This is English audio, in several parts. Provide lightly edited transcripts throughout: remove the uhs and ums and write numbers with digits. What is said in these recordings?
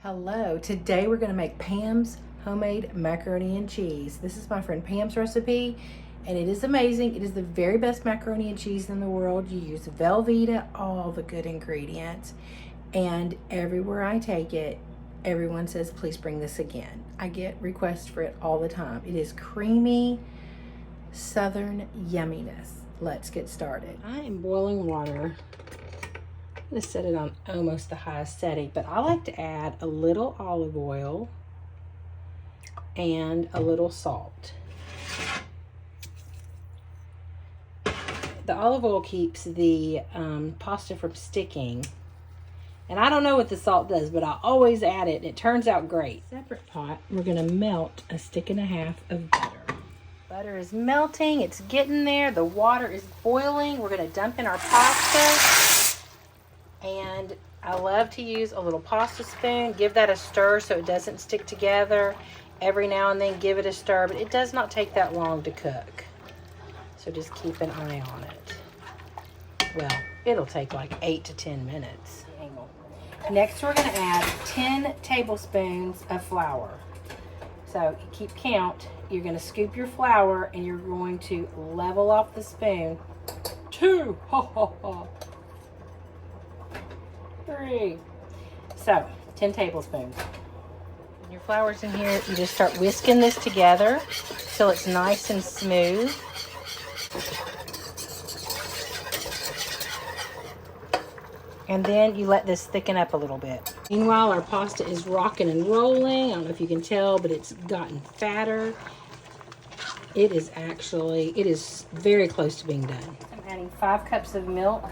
Hello, today we're going to make Pam's homemade macaroni and cheese. This is my friend Pam's recipe and it is amazing. It is the very best macaroni and cheese in the world. You use Velveeta, all the good ingredients, and everywhere I take it, everyone says, please bring this again. I get requests for it all the time. It is creamy, southern yumminess. Let's get started. I am boiling water. I'm going to set it on almost the highest setting, but I like to add a little olive oil and a little salt. The olive oil keeps the pasta from sticking, and I don't know what the salt does, but I always add it and it turns out great. Separate pot, we're going to melt a stick and a half of butter. Butter is melting, it's getting there, the water is boiling. We're going to dump in our pasta. And I love to use a little pasta spoon. Give that a stir so it doesn't stick together. Every now and then give it a stir, but it does not take that long to cook. So just keep an eye on it. Well, it'll take like 8 to 10 minutes. Next, we're going to add 10 tablespoons of flour. So keep count. You're going to scoop your flour and you're going to level off the spoon. 2. 3. So 10 tablespoons. When your flour's in here, you just start whisking this together till it's nice and smooth. And then you let this thicken up a little bit. Meanwhile, our pasta is rocking and rolling. I don't know if you can tell, but it's gotten fatter. It is very close to being done. I'm adding 5 cups of milk.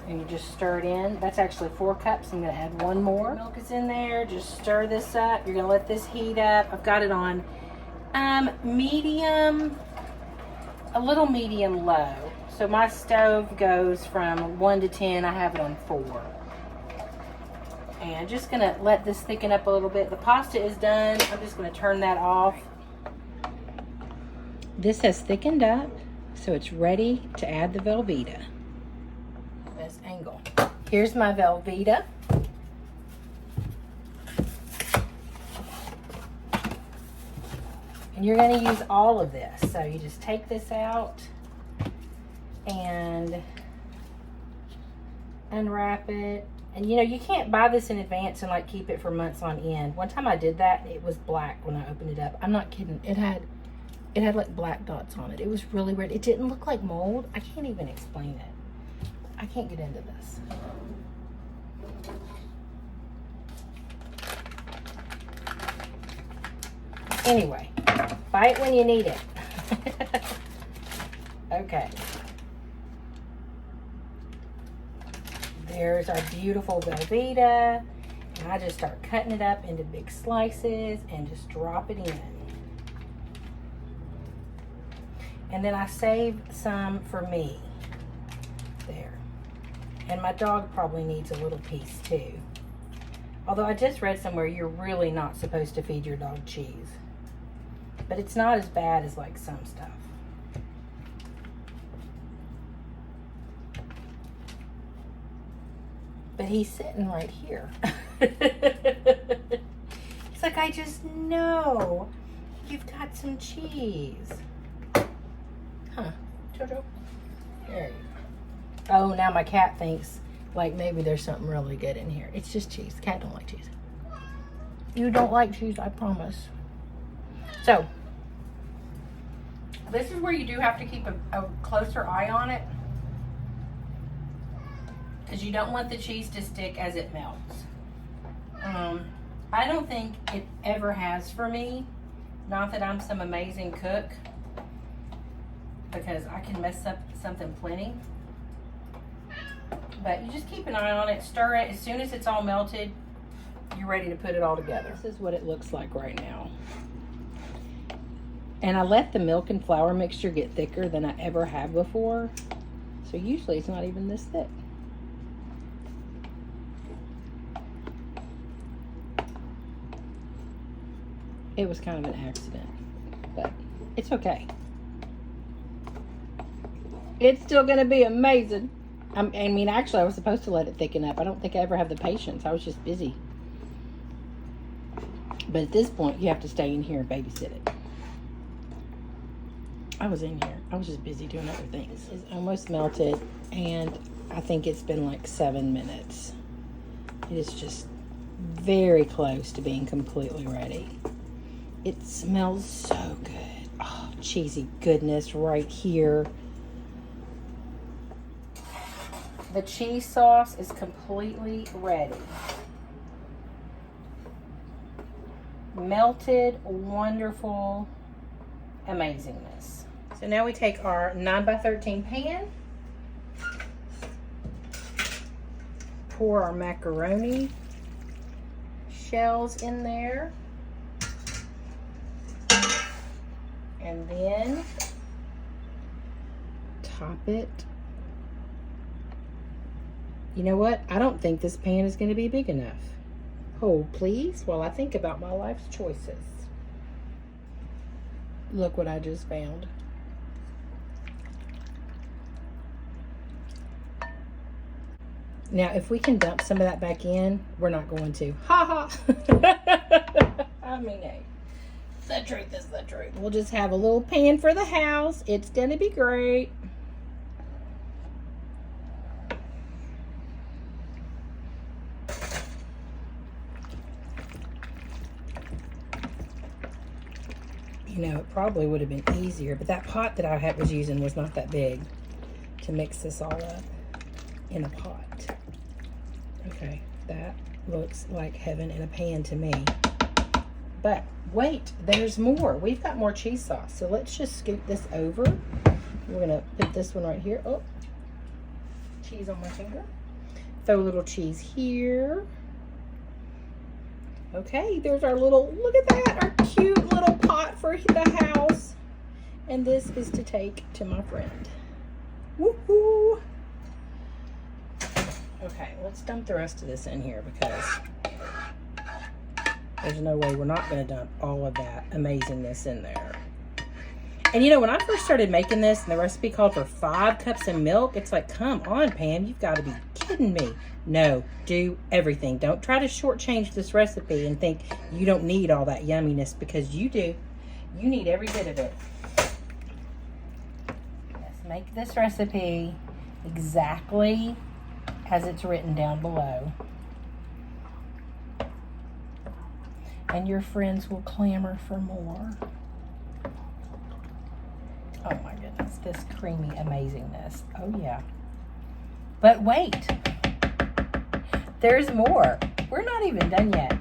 And you just stir it in. That's actually 4 cups. I'm going to add 1 more. Milk is in there. Just stir this up. You're going to let this heat up. I've got it on medium, a little medium low. So my stove goes from 1 to 10. I have it on 4. And just going to let this thicken up a little bit. The pasta is done. I'm just going to turn that off. This has thickened up, so it's ready to add the Velveeta. Best angle. Here's my Velveeta. And you're going to use all of this. So you just take this out and unwrap it. And you know, you can't buy this in advance and like keep it for months on end. One time I did that and it was black when I opened it up. I'm not kidding. It had like black dots on it. It was really weird. It didn't look like mold. I can't even explain it. I can't get into this. Anyway, buy it when you need it. Okay. There's our beautiful Velveeta. And I just start cutting it up into big slices and just drop it in. And then I save some for me. There. And my dog probably needs a little piece too. Although I just read somewhere you're really not supposed to feed your dog cheese. But it's not as bad as like some stuff. But he's sitting right here. It's like, I just know you've got some cheese. Huh, Jojo? There you go. Oh, now my cat thinks like maybe there's something really good in here. It's just cheese. The cat don't like cheese. You don't like cheese, I promise. So, this is where you do have to keep a closer eye on it, because you don't want the cheese to stick as it melts. I don't think it ever has for me. Not that I'm some amazing cook, because I can mess up something plenty. But you just keep an eye on it, stir it. As soon as it's all melted, you're ready to put it all together. This is what it looks like right now. And I let the milk and flour mixture get thicker than I ever have before. So usually it's not even this thick. It was kind of an accident, but it's okay. It's still gonna be amazing. I mean, actually, I was supposed to let it thicken up. I don't think I ever have the patience. I was just busy. But at this point, you have to stay in here and babysit it. I was in here. I was just busy doing other things. It's almost melted, and I think it's been like 7 minutes. It is just very close to being completely ready. It smells so good. Oh, cheesy goodness right here. The cheese sauce is completely ready. Melted, wonderful amazingness. So now we take our 9x13 pan, pour our macaroni shells in there, and then top it. You know what? I don't think this pan is going to be big enough. Hold, please, while I think about my life's choices. Look what I just found. Now, if we can dump some of that back in, we're not going to. Ha ha! I mean, hey, the truth is the truth. We'll just have a little pan for the house. It's going to be great. You know, it probably would have been easier, but that pot that I was using was not that big to mix this all up in a pot. Okay, that looks like heaven in a pan to me. But wait, there's more. We've got more cheese sauce. So let's just scoop this over. We're gonna put this one right here. Oh, cheese on my finger. Throw a little cheese here. Okay, there's our little, look at that, our cute little pot for the house. And this is to take to my friend. Woohoo! Okay, let's dump the rest of this in here because there's no way we're not going to dump all of that amazingness in there. And you know, when I first started making this and the recipe called for 5 cups of milk, it's like, come on, Pam, you've got to be kidding me. No, do everything. Don't try to shortchange this recipe and think you don't need all that yumminess, because you do. You need every bit of it. Let's make this recipe exactly as it's written down below. And your friends will clamor for more. Oh my goodness, this creamy amazingness. Oh yeah. But wait, there's more. We're not even done yet.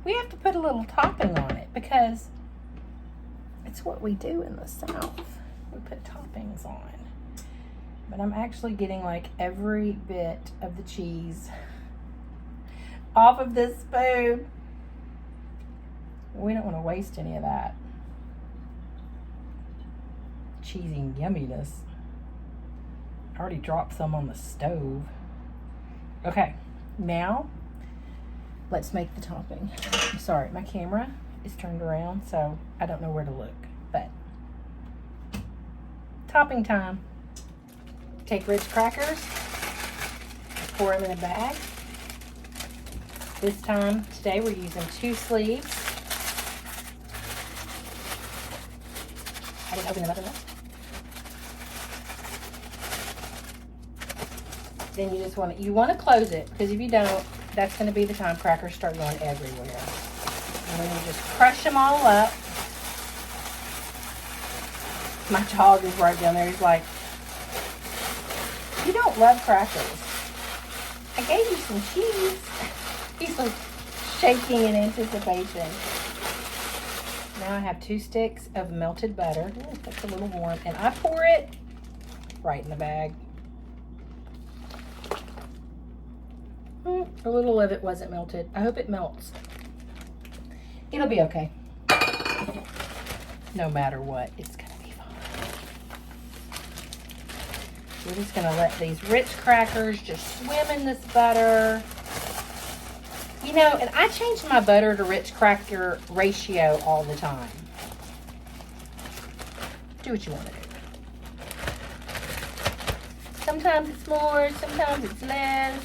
We have to put a little topping on it because it's what we do in the South. We put toppings on. But I'm actually getting like every bit of the cheese off of this spoon. We don't want to waste any of that cheesy yumminess. I already dropped some on the stove. Okay, now let's make the topping. I'm sorry, my camera is turned around, so I don't know where to look, but topping time. Take Ritz crackers, pour them in a bag. This time, today, we're using 2 sleeves. I didn't open them up enough. Then you just want to close it, because if you don't, that's going to be the time crackers start going everywhere. And then you just crush them all up. My dog is right down there. He's like, you don't love crackers. I gave you some cheese. He's like shaking in anticipation. Now I have 2 sticks of melted butter. Ooh, that's a little warm. And I pour it right in the bag. A little of it wasn't melted. I hope it melts. It'll be okay. No matter what, it's gonna be fine. We're just gonna let these Ritz crackers just swim in this butter. You know, and I change my butter to Ritz cracker ratio all the time. Do what you want to do. Sometimes it's more, sometimes it's less.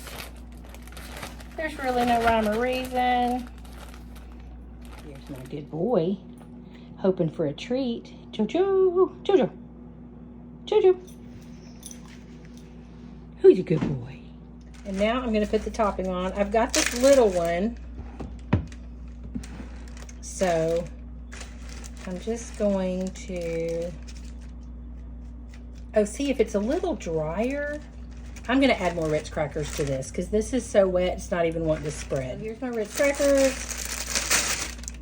There's really no rhyme or reason. Here's my good boy, hoping for a treat. Jojo, Jojo, Jojo. Who's a good boy? And now I'm gonna put the topping on. I've got this little one. So I'm just going to, oh, see if it's a little drier. I'm gonna add more Ritz crackers to this because this is so wet, it's not even wanting to spread. So here's my Ritz crackers.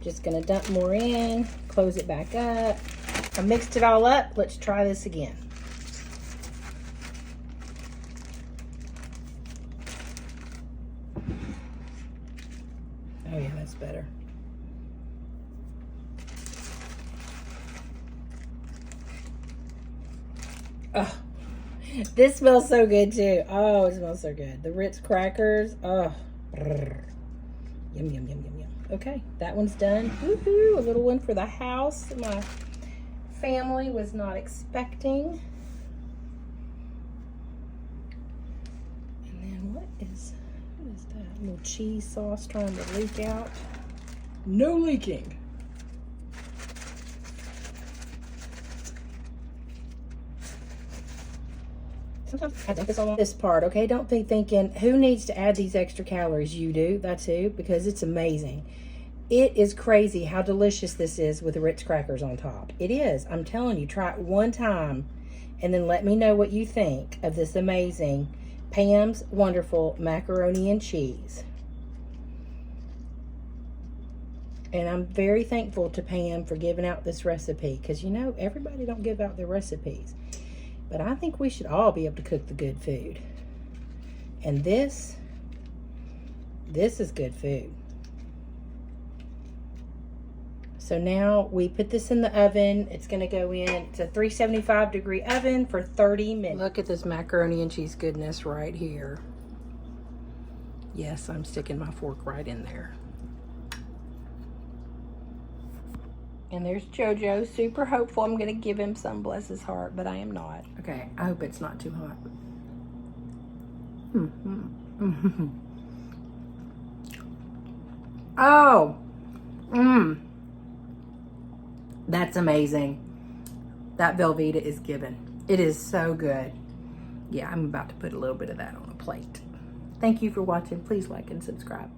Just gonna dump more in, close it back up. I mixed it all up. Let's try this again. Oh yeah, that's better. Oh, this smells so good too. Oh, it smells so good. The Ritz crackers. Oh, brrr. Yum, yum, yum, yum, yum. Okay, that one's done. Woohoo, a little one for the house. My family was not expecting. And then what is that? A little cheese sauce trying to leak out. No leaking. Sometimes I think this on this part, okay? Don't be thinking, who needs to add these extra calories? You do, that's who, because it's amazing. It is crazy how delicious this is with the Ritz crackers on top. It is. I'm telling you, try it one time and then let me know what you think of this amazing Pam's Wonderful Macaroni and Cheese. And I'm very thankful to Pam for giving out this recipe because, you know, everybody don't give out their recipes. But I think we should all be able to cook the good food. And this is good food. So now we put this in the oven. It's gonna go in, it's a 375-degree oven for 30 minutes. Look at this macaroni and cheese goodness right here. Yes, I'm sticking my fork right in there. And there's Jojo, super hopeful I'm gonna give him some, bless his heart, but I am not. Okay, I hope it's not too hot. Oh, that's amazing. That Velveeta is given. It is so good. Yeah, I'm about to put a little bit of that on a plate. Thank you for watching. Please like and subscribe.